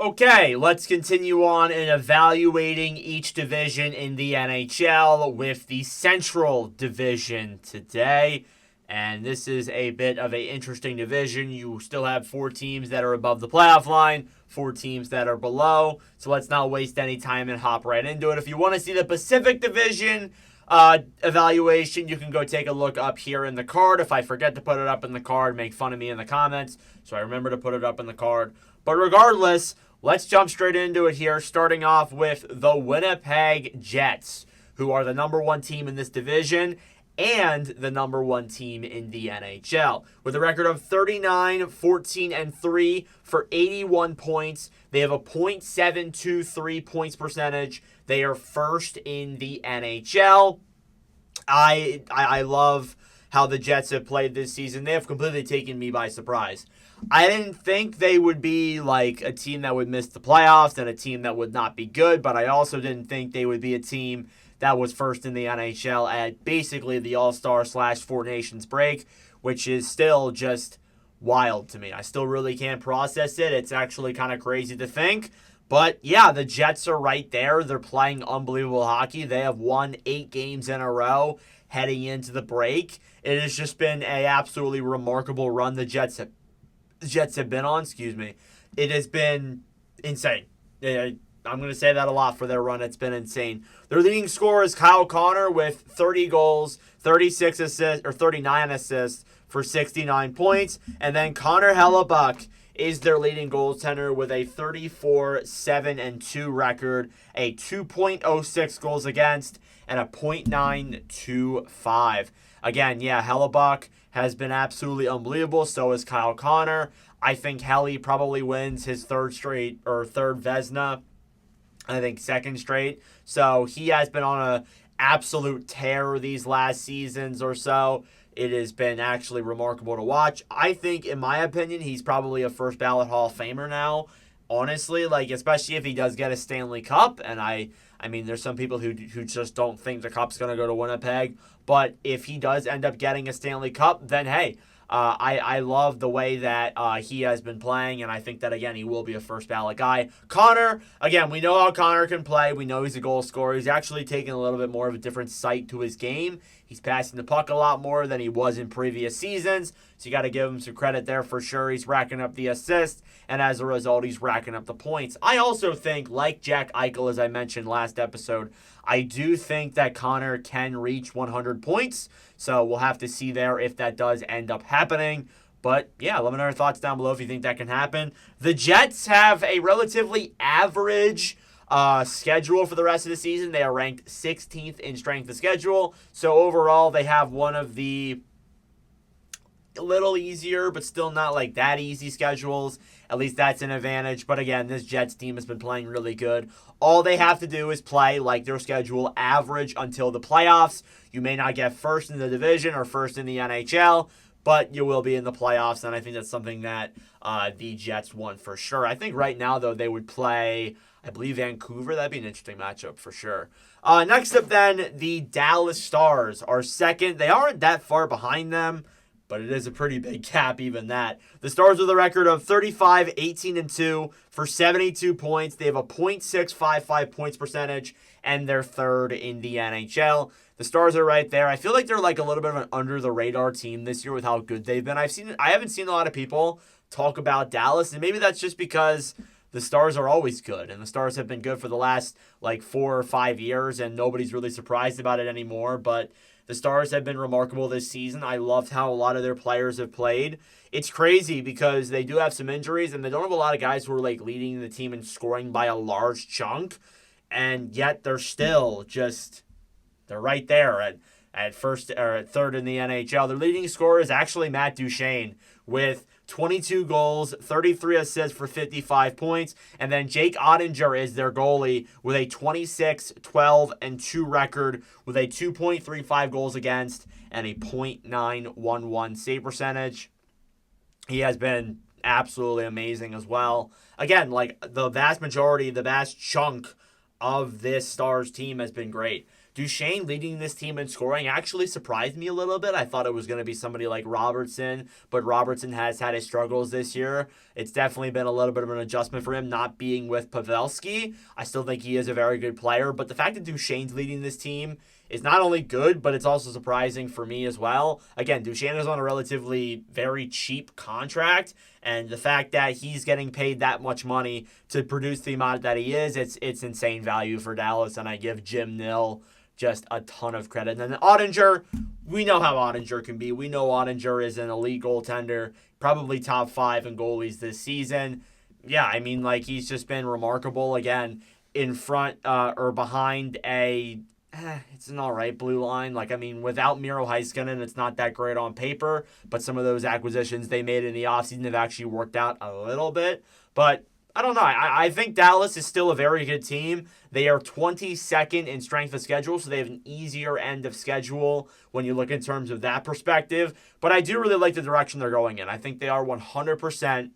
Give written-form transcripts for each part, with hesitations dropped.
Okay, let's continue on in evaluating each division in the NHL with the Central Division today. And this is a bit of an interesting division. You still have 4 teams that are above the playoff line, 4 teams that are below. So let's not waste any time and hop right into it. If you want to see the Pacific Division evaluation, you can go take a look up here in the card. If I forget to put it up in the card, make fun of me in the comments. So I remember to put it up in the card. But regardless, let's jump straight into it here, starting off with the Winnipeg Jets, who are the number 1 team in this division and the number 1 team in the NHL. With a record of 39, 14, and 3 for 81 points. They have a .723 points percentage. They are first in the NHL. I love how the Jets have played this season. They have completely taken me by surprise. I didn't think they would be like a team that would miss the playoffs and a team that would not be good, but I also didn't think they would be a team that was first in the NHL at basically the All-Star / Four Nations break, which is still just wild to me. I still really can't process it. It's actually kind of crazy to think. But yeah, the Jets are right there. They're playing unbelievable hockey. They have won 8 games in a row heading into the break. It has just been an absolutely remarkable run the Jets have been on. It has been insane. I'm going to say that a lot for their run. It's been insane. Their leading scorer is Kyle Connor with 30 goals, 36 assists, or 39 assists for 69 points. And then Connor Hellebuyck is their leading goaltender with a 34-7-2 record, a 2.06 goals against, and a .925. Again, Hellebuyck has been absolutely unbelievable. So is Kyle Connor. I think Helly probably wins his third Vezina. I think second straight. So he has been on an absolute tear these last seasons or so. It has been actually remarkable to watch. I think, in my opinion, he's probably a first ballot Hall of Famer now. Honestly, especially if he does get a Stanley Cup. And I mean, there's some people who just don't think the Cup's going to go to Winnipeg. But if he does end up getting a Stanley Cup, then hey, I love the way that he has been playing, and I think that, again, he will be a first ballot guy. Connor, again, we know how Connor can play. We know he's a goal scorer. He's actually taken a little bit more of a different sight to his game. He's passing the puck a lot more than he was in previous seasons, so you got to give him some credit there for sure. He's racking up the assists, and as a result, he's racking up the points. I also think, like Jack Eichel, as I mentioned last episode, I do think that Connor can reach 100 points, so we'll have to see there if that does end up happening. But yeah, let me know your thoughts down below if you think that can happen. The Jets have a relatively average schedule for the rest of the season. They are ranked 16th in strength of schedule, so overall they have one of the a little easier, but still not like that easy schedules. At least that's an advantage. But again, this Jets team has been playing really good. All they have to do is play like their schedule average until the playoffs. You may not get first in the division or first in the NHL, but you will be in the playoffs, and I think that's something that the Jets want for sure. I think right now, though, they would play, I believe, Vancouver. That'd be an interesting matchup for sure. Next up, then, the Dallas Stars are second. They aren't that far behind them, but it is a pretty big gap, even that. The Stars with a record of 35, 18, and 2 for 72 points. They have a .655 points percentage, and they're third in the NHL. The Stars are right there. I feel like they're like a little bit of an under-the-radar team this year with how good they've been. I haven't seen a lot of people talk about Dallas, and maybe that's just because the Stars are always good, and the Stars have been good for the last 4 or 5 years, and nobody's really surprised about it anymore, but the Stars have been remarkable this season. I loved how a lot of their players have played. It's crazy because they do have some injuries, and they don't have a lot of guys who are leading the team and scoring by a large chunk, and yet they're still they're right there at first or at third in the NHL. Their leading scorer is actually Matt Duchene with 22 goals, 33 assists for 55 points. And then Jake Ottinger is their goalie with a 26, 12, and 2 record with a 2.35 goals against and a .911 save percentage. He has been absolutely amazing as well. Again, the vast chunk of this Stars team has been great. Duchesne leading this team in scoring actually surprised me a little bit. I thought it was going to be somebody like Robertson, but Robertson has had his struggles this year. It's definitely been a little bit of an adjustment for him not being with Pavelski. I still think he is a very good player, but the fact that Duchesne's leading this team is not only good, but it's also surprising for me as well. Again, Duchesne is on a relatively very cheap contract, and the fact that he's getting paid that much money to produce the amount that he is, it's insane value for Dallas, and I give Jim Nill just a ton of credit. And then Ottinger, we know how Ottinger can be. We know Ottinger is an elite goaltender, probably top 5 in goalies this season. Yeah, I mean, like, he's just been remarkable. Again, in front or behind it's an all right blue line. Like, I mean, without Miro Heiskanen, it's not that great on paper, but some of those acquisitions they made in the offseason have actually worked out a little bit. But I don't know. I think Dallas is still a very good team. They are 22nd in strength of schedule, so they have an easier end of schedule when you look in terms of that perspective. But I do really like the direction they're going in. I think they are 100%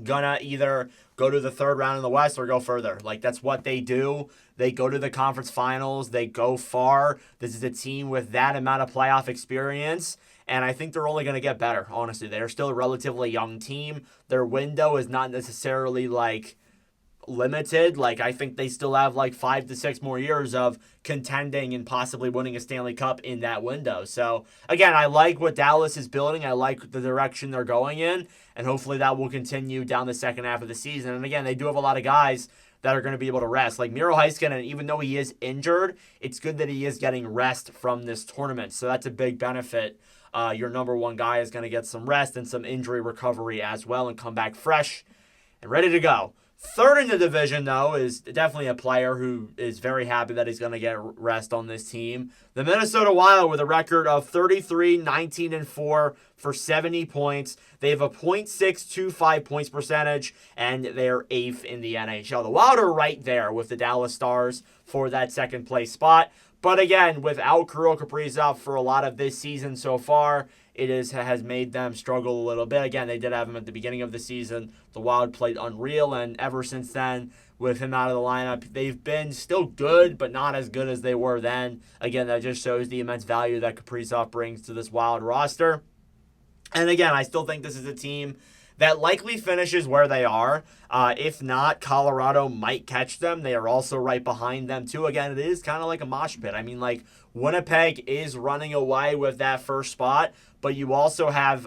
gonna either go to the third round in the West or go further. Like, that's what they do. They go to the conference finals. They go far. This is a team with that amount of playoff experience, and I think they're only going to get better, honestly. They're still a relatively young team. Their window is not necessarily, like, limited. Like, I think they still have, like, 5 to 6 more years of contending and possibly winning a Stanley Cup in that window. So, again, I like what Dallas is building. I like the direction they're going in, and hopefully that will continue down the second half of the season. And, again, they do have a lot of guys that are going to be able to rest. Like Miro Heiskanen, even though he is injured, it's good that he is getting rest from this tournament. So that's a big benefit. Your number one guy is going to get some rest and some injury recovery as well and come back fresh and ready to go. Third in the division, though, is definitely a player who is very happy that he's going to get rest on this team. The Minnesota Wild with a record of 33-19-4 for 70 points. They have a .625 points percentage, and they're 8th in the NHL. The Wild are right there with the Dallas Stars for that second place spot. But again, without Kirill Kaprizov for a lot of this season so far, it has made them struggle a little bit. Again, they did have him at the beginning of the season. The Wild played unreal, and ever since then, with him out of the lineup, they've been still good, but not as good as they were then. Again, that just shows the immense value that Kaprizov brings to this Wild roster. And again, I still think this is a team that likely finishes where they are. If not, Colorado might catch them. They are also right behind them, too. Again, it is kind of like a mosh pit. I mean, like, Winnipeg is running away with that first spot, but you also have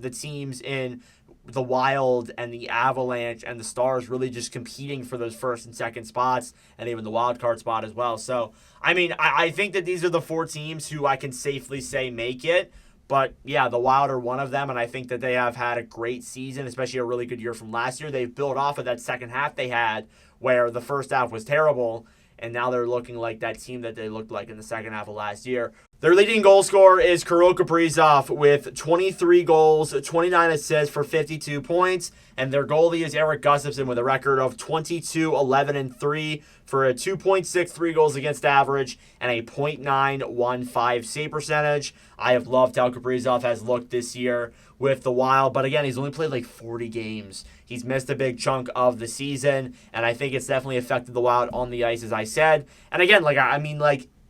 the teams in the Wild and the Avalanche and the Stars really just competing for those first and second spots, and even the wild card spot as well. So, I mean, I think that these are the 4 teams who I can safely say make it. But, yeah, the Wild are one of them, and I think that they have had a great season, especially a really good year from last year. They've built off of that second half they had where the first half was terrible, and now they're looking like that team that they looked like in the second half of last year. Their leading goal scorer is Kirill Kaprizov with 23 goals, 29 assists for 52 points. And their goalie is Erik Gustafsson with a record of 22-11-3 for a 2.63 goals against average and a .915 save percentage. I have loved how Kaprizov has looked this year with the Wild. But again, he's only played like 40 games. He's missed a big chunk of the season. And I think it's definitely affected the Wild on the ice, as I said. And again,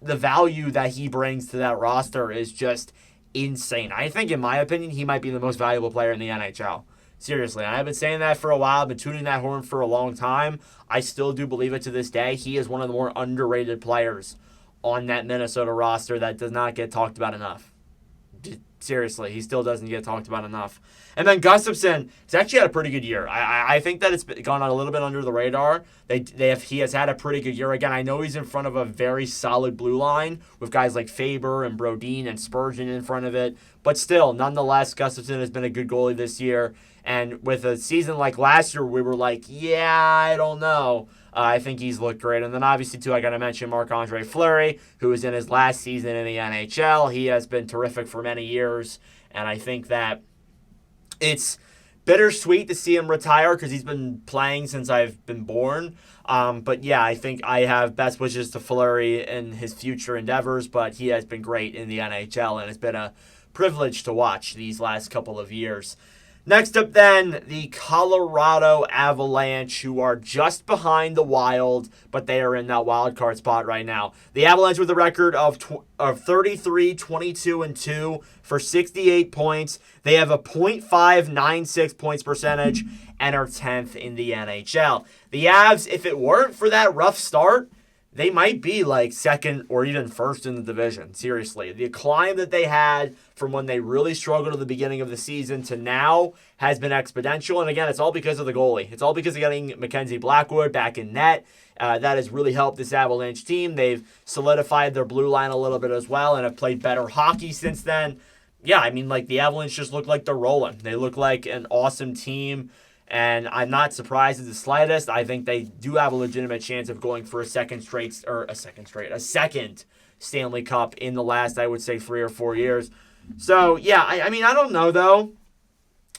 the value that he brings to that roster is just insane. I think, in my opinion, he might be the most valuable player in the NHL. Seriously, I've been saying that for a while. I've been tuning that horn for a long time. I still do believe it to this day. He is one of the more underrated players on that Minnesota roster that does not get talked about enough. Seriously, he still doesn't get talked about enough. And then Gustafsson has actually had a pretty good year. I think that it's gone a little bit under the radar. He has had a pretty good year. Again, I know he's in front of a very solid blue line with guys like Faber and Brodin and Spurgeon in front of it. But still, nonetheless, Gustafsson has been a good goalie this year. And with a season like last year, we were like, yeah, I don't know. I think he's looked great. And then obviously, too, I got to mention Marc-Andre Fleury, who is in his last season in the NHL. He has been terrific for many years. And I think that it's bittersweet to see him retire because he's been playing since I've been born. But yeah, I think I have best wishes to Fleury in his future endeavors. But he has been great in the NHL, and it's been a privilege to watch these last couple of years. Next up, then, the Colorado Avalanche, who are just behind the Wild, but they are in that wild card spot right now. The Avalanche with a record of 33, 22, and 2 for 68 points. They have a .596 points percentage and are 10th in the NHL. The Avs, if it weren't for that rough start, they might be like second or even first in the division. Seriously. The climb that they had from when they really struggled at the beginning of the season to now has been exponential. And again, it's all because of the goalie. It's all because of getting Mackenzie Blackwood back in net. That has really helped this Avalanche team. They've solidified their blue line a little bit as well and have played better hockey since then. Yeah, I mean, like the Avalanche just look like they're rolling. They look like an awesome team. And I'm not surprised in the slightest. I think they do have a legitimate chance of going for a second Stanley Cup in the last, I would say, 3 or 4 years. So, yeah, I mean, I don't know, though,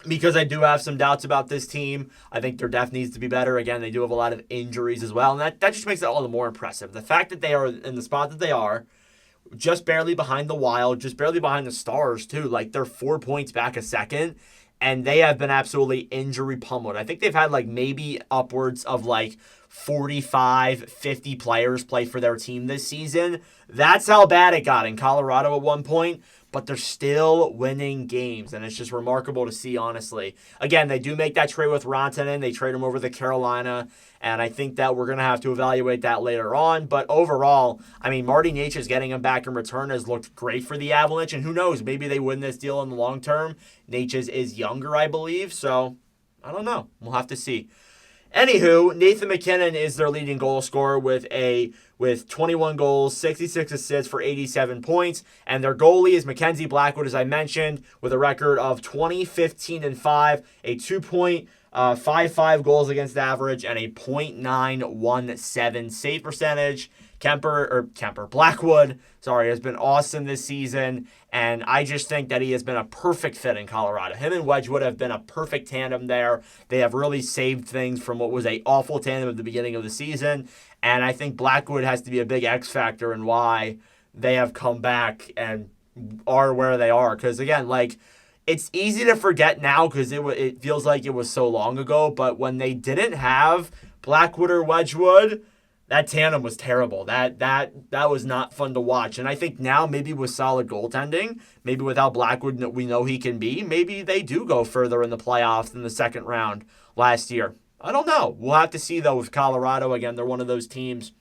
because I do have some doubts about this team. I think their depth needs to be better. Again, they do have a lot of injuries as well, and that just makes it all the more impressive. The fact that they are in the spot that they are, just barely behind the Wild, just barely behind the Stars, too. Like, they're 4 points back a second. And they have been absolutely injury pummeled. I think they've had like maybe upwards of like 45, 50 players play for their team this season. That's how bad it got in Colorado at one point. But they're still winning games. And it's just remarkable to see, honestly. Again, they do make that trade with Rantanen. They trade him over to Carolina. And I think that we're going to have to evaluate that later on. But overall, I mean, Marty Necas getting him back in return has looked great for the Avalanche. And who knows, maybe they win this deal in the long term. Necas is younger, I believe. So, I don't know. We'll have to see. Anywho, Nathan MacKinnon is their leading goal scorer with 21 goals, 66 assists for 87 points. And their goalie is Mackenzie Blackwood, as I mentioned, with a record of 20, 15, and 5, a 2.55 goals against average, and a .917 save percentage. Blackwood, has been awesome this season, and I just think that he has been a perfect fit in Colorado. Him and Wedgewood have been a perfect tandem there. They have really saved things from what was an awful tandem at the beginning of the season, and I think Blackwood has to be a big X factor in why they have come back and are where they are. Because again, like, it's easy to forget now because it feels like it was so long ago, but when they didn't have Blackwood or Wedgewood, that tandem was terrible. That was not fun to watch. And I think now, maybe with solid goaltending, maybe without Blackwood, we know he can be, maybe they do go further in the playoffs in the second round last year. I don't know. We'll have to see, though, with Colorado. Again, they're one of those teams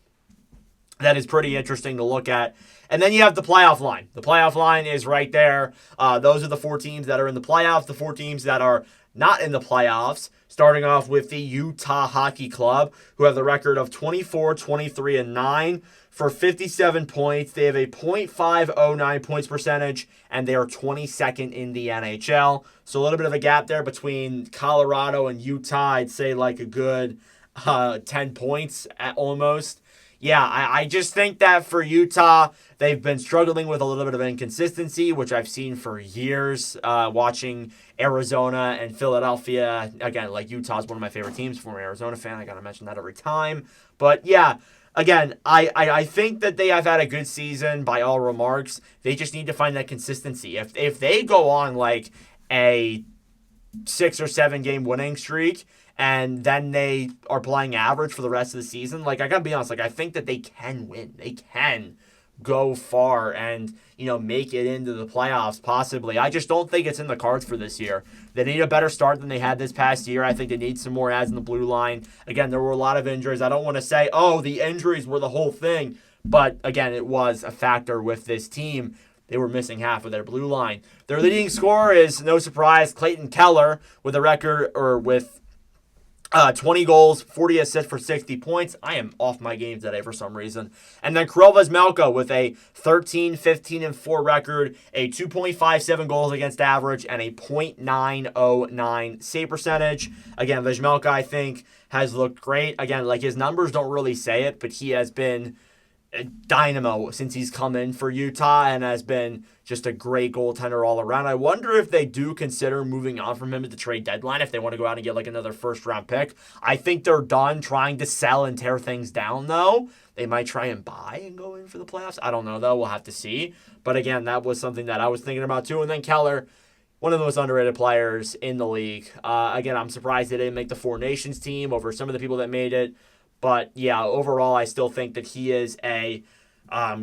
that is pretty interesting to look at. And then you have the playoff line. The playoff line is right there. Those are the 4 teams that are in the playoffs, the 4 teams that are not in the playoffs, starting off with the Utah Hockey Club, who have the record of 24, 23, and 9 for 57 points. They have a .509 points percentage, and they are 22nd in the NHL. So a little bit of a gap there between Colorado and Utah. I'd say like a good 10 points almost. Yeah, I just think that for Utah, they've been struggling with a little bit of inconsistency, which I've seen for years, watching Arizona and Philadelphia. Again, like, Utah's one of my favorite teams. Former Arizona fan, I got to mention that every time. But yeah, again, I think that they have had a good season by all remarks. They just need to find that consistency. If they go on like a 6 or 7 game winning streak, and then they are playing average for the rest of the season, like, I gotta be honest, like, I think that they can win. They can go far and, make it into the playoffs, possibly. I just don't think it's in the cards for this year. They need a better start than they had this past year. I think they need some more ads in the blue line. Again, there were a lot of injuries. I don't want to say, the injuries were the whole thing, but again, it was a factor with this team. They were missing half of their blue line. Their leading scorer is, no surprise, Clayton Keller with 20 goals, 40 assists for 60 points. I am off my game today for some reason. And then Krol Vejmelka with a 13, 15, and 4 record, a 2.57 goals against average, and a .909 save percentage. Again, Vejmelka, I think, has looked great. Again, like, his numbers don't really say it, but he has been a dynamo since he's come in for Utah and has been just a great goaltender all around. I wonder if they do consider moving on from him at the trade deadline, if they want to go out and get like another first round pick. I think they're done trying to sell and tear things down, though. They might try and buy and go in for the playoffs. I don't know, though. We'll have to see. But again, that was something that I was thinking about too. And then Keller, one of the most underrated players in the league. Again, I'm surprised they didn't make the Four Nations team over some of the people that made it. But yeah, overall, I still think that he is a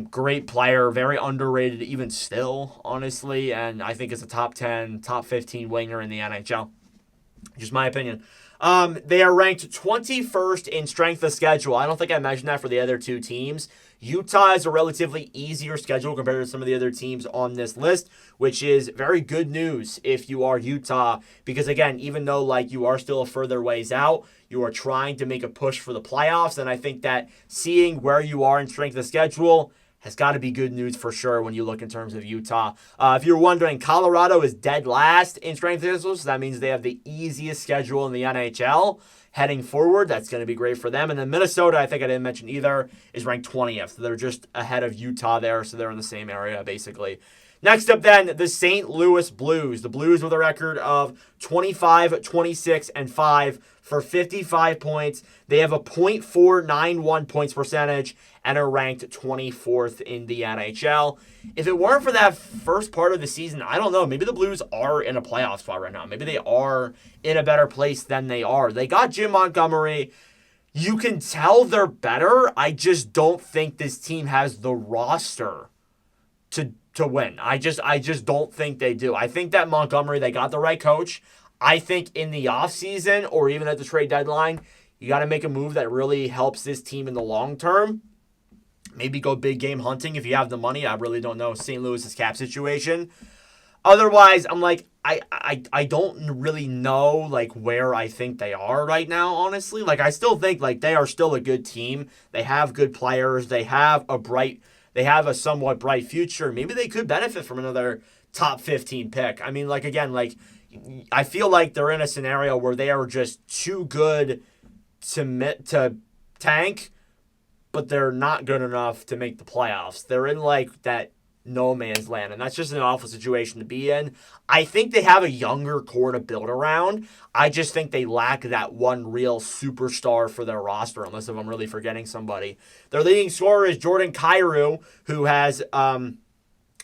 great player, very underrated even still, honestly. And I think is a top 10, top 15 winger in the NHL. Just my opinion. They are ranked 21st in strength of schedule. I don't think I mentioned that for the other two teams. Utah has a relatively easier schedule compared to some of the other teams on this list, which is very good news if you are Utah, because again, even though like you are still a further ways out, you are trying to make a push for the playoffs, and I think that seeing where you are in strength of schedule has got to be good news for sure when you look in terms of Utah. If you're wondering, Colorado is dead last in strength of schedule, so that means they have the easiest schedule in the NHL heading forward. That's going to be great for them. And then Minnesota, I think I didn't mention either, is ranked 20th. They're just ahead of Utah there, so they're in the same area basically. Next up then, the St. Louis Blues. The Blues with a record of 25, 26, and 5 for 55 points. They have a .491 points percentage and are ranked 24th in the NHL. If it weren't for that first part of the season, I don't know. Maybe the Blues are in a playoff spot right now. Maybe they are in a better place than they are. They got Jim Montgomery. You can tell they're better. I just don't think this team has the roster to win. I just don't think they do. I think that Montgomery, they got the right coach. I think in the offseason or even at the trade deadline, you got to make a move that really helps this team in the long term. Maybe go big game hunting if you have the money. I really don't know St. Louis's cap situation. Otherwise, I'm like, I don't really know like where I think they are right now, honestly. Like I still think like they are still a good team. They have good players. They have a somewhat bright future. Maybe they could benefit from another top 15 pick. I mean, like again, like I feel like they're in a scenario where they are just too good to tank, but they're not good enough to make the playoffs. They're in like that no man's land, and that's just an awful situation to be in. I think they have a younger core to build around. I just think they lack that one real superstar for their roster, unless if I'm really forgetting somebody. Their leading scorer is Jordan Kyrou, who has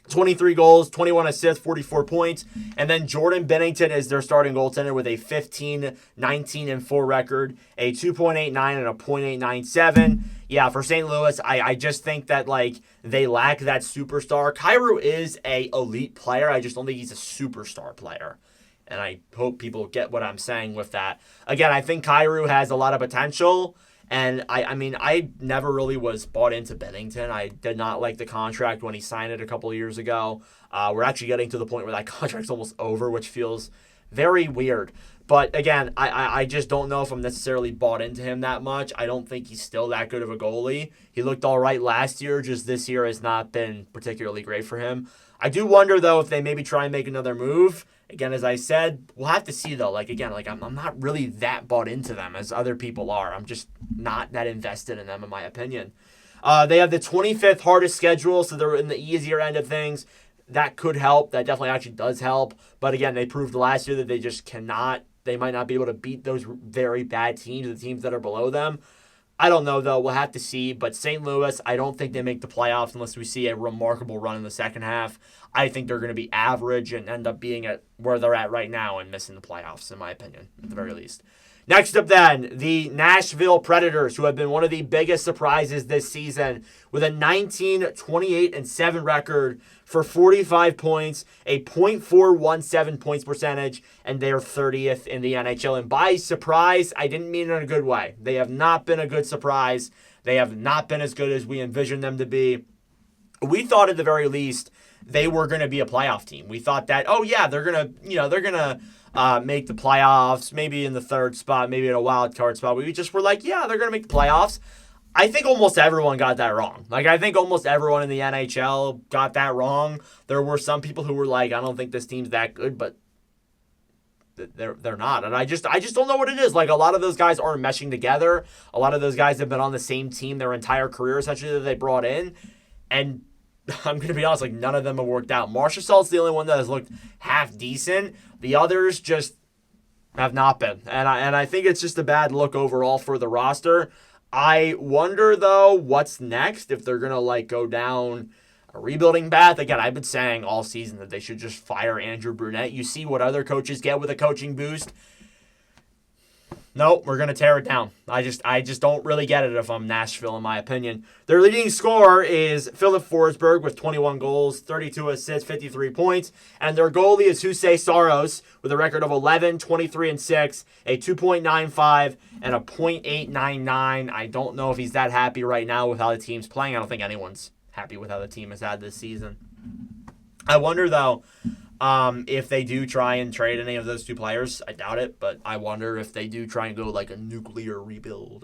23 goals, 21 assists, 44 points. And then Jordan Binnington is their starting goaltender with a 15, 19, and 4 record, a 2.89 and a .897. Yeah, for St. Louis, I just think that like they lack that superstar. Kyrou is a elite player. I just don't think he's a superstar player. And I hope people get what I'm saying with that. Again, I think Kyrou has a lot of potential. And I mean, I never really was bought into Binnington. I did not like the contract when he signed it a couple of years ago. We're actually getting to the point where that contract's almost over, which feels very weird. But again, I just don't know if I'm necessarily bought into him that much. I don't think he's still that good of a goalie. He looked all right last year. Just this year has not been particularly great for him. I do wonder, though, if they maybe try and make another move. Again, as I said, we'll have to see, though. Like, again, like I'm not really that bought into them as other people are. I'm just not that invested in them, in my opinion. They have the 25th hardest schedule, so they're in the easier end of things. That could help. That definitely actually does help. But again, they proved last year that they just cannot. They might not be able to beat those very bad teams, the teams that are below them. I don't know, though. We'll have to see. But St. Louis, I don't think they make the playoffs unless we see a remarkable run in the second half. I think they're going to be average and end up being at where they're at right now and missing the playoffs, in my opinion, at the very least. Next up then, the Nashville Predators, who have been one of the biggest surprises this season with a 19, 28, and 7 record for 45 points, a .417 points percentage, and they're 30th in the NHL. And by surprise, I didn't mean it in a good way. They have not been a good surprise. They have not been as good as we envisioned them to be. We thought at the very least they were going to be a playoff team. We thought that, oh yeah, they're going to make the playoffs, maybe in the third spot, maybe in a wild card spot. We just were like, yeah, they're going to make the playoffs. I think almost everyone got that wrong. Like, I think almost everyone in the NHL got that wrong. There were some people who were like, I don't think this team's that good, but they're not. And I just don't know what it is. Like, a lot of those guys aren't meshing together. A lot of those guys have been on the same team their entire career, essentially, that they brought in. And I'm going to be honest, like, none of them have worked out. Marchessault's the only one that has looked half decent. The others just have not been. And I think it's just a bad look overall for the roster. I wonder, though, what's next if they're going to, like, go down a rebuilding path. Again, I've been saying all season that they should just fire Andrew Brunette. You see what other coaches get with a coaching boost. Nope, we're going to tear it down. I just don't really get it if I'm Nashville, in my opinion. Their leading scorer is Philip Forsberg with 21 goals, 32 assists, 53 points. And their goalie is Jose Saros with a record of 11, 23, and 6, a 2.95 and a .899. I don't know if he's that happy right now with how the team's playing. I don't think anyone's happy with how the team has had this season. I wonder, though, if they do try and trade any of those two players. I doubt it, but I wonder if they do try and go like a nuclear rebuild.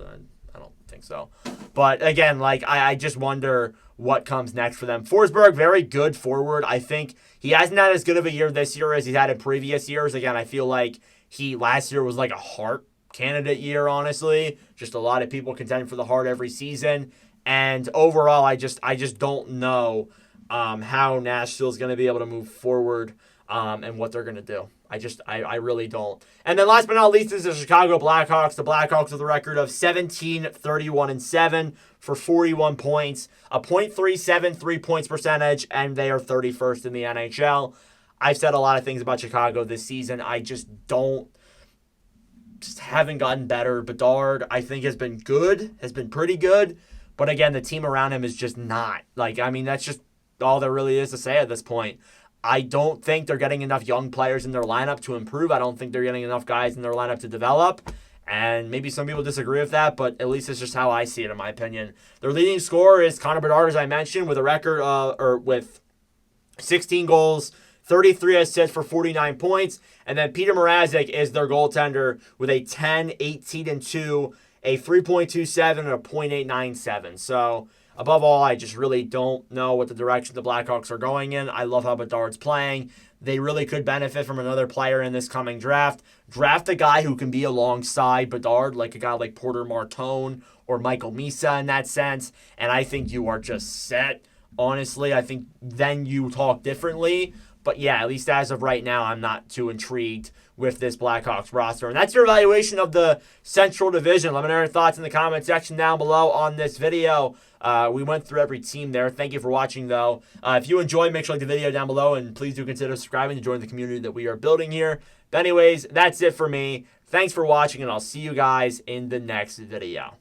I don't think so. But again, like I just wonder what comes next for them. Forsberg, very good forward. I think he hasn't had as good of a year this year as he's had in previous years. Again, I feel like last year was like a Hart candidate year, honestly. Just a lot of people contending for the Hart every season. And overall, I just don't know how Nashville's going to be able to move forward and what they're going to do. I really don't. And then last but not least is the Chicago Blackhawks. The Blackhawks with a record of 17, 31, and 7 for 41 points, a .37 3-point percentage, and they are 31st in the NHL. I've said a lot of things about Chicago this season. I just haven't gotten better. Bedard, I think, has been pretty good. But again, the team around him is just not. That's just all there really is to say at this point. I don't think they're getting enough young players in their lineup to improve. I don't think they're getting enough guys in their lineup to develop. And maybe some people disagree with that, but at least it's just how I see it, in my opinion. Their leading scorer is Connor Bedard, as I mentioned, with a record with 16 goals, 33 assists for 49 points. And then Peter Mrazek is their goaltender with a 10, 18, and 2, a 3.27, and a .897. So above all, I just really don't know what the direction the Blackhawks are going in. I love how Bedard's playing. They really could benefit from another player in this coming draft. Draft a guy who can be alongside Bedard, like a guy like Porter Martone or Michael Misa in that sense, and I think you are just set. Honestly, I think then you talk differently. But yeah, at least as of right now, I'm not too intrigued with this Blackhawks roster. And that's your evaluation of the Central Division. Let me know your thoughts in the comment section down below on this video. We went through every team there. Thank you for watching, though. If you enjoyed, make sure to like the video down below, and please do consider subscribing to join the community that we are building here. But anyways, that's it for me. Thanks for watching, and I'll see you guys in the next video.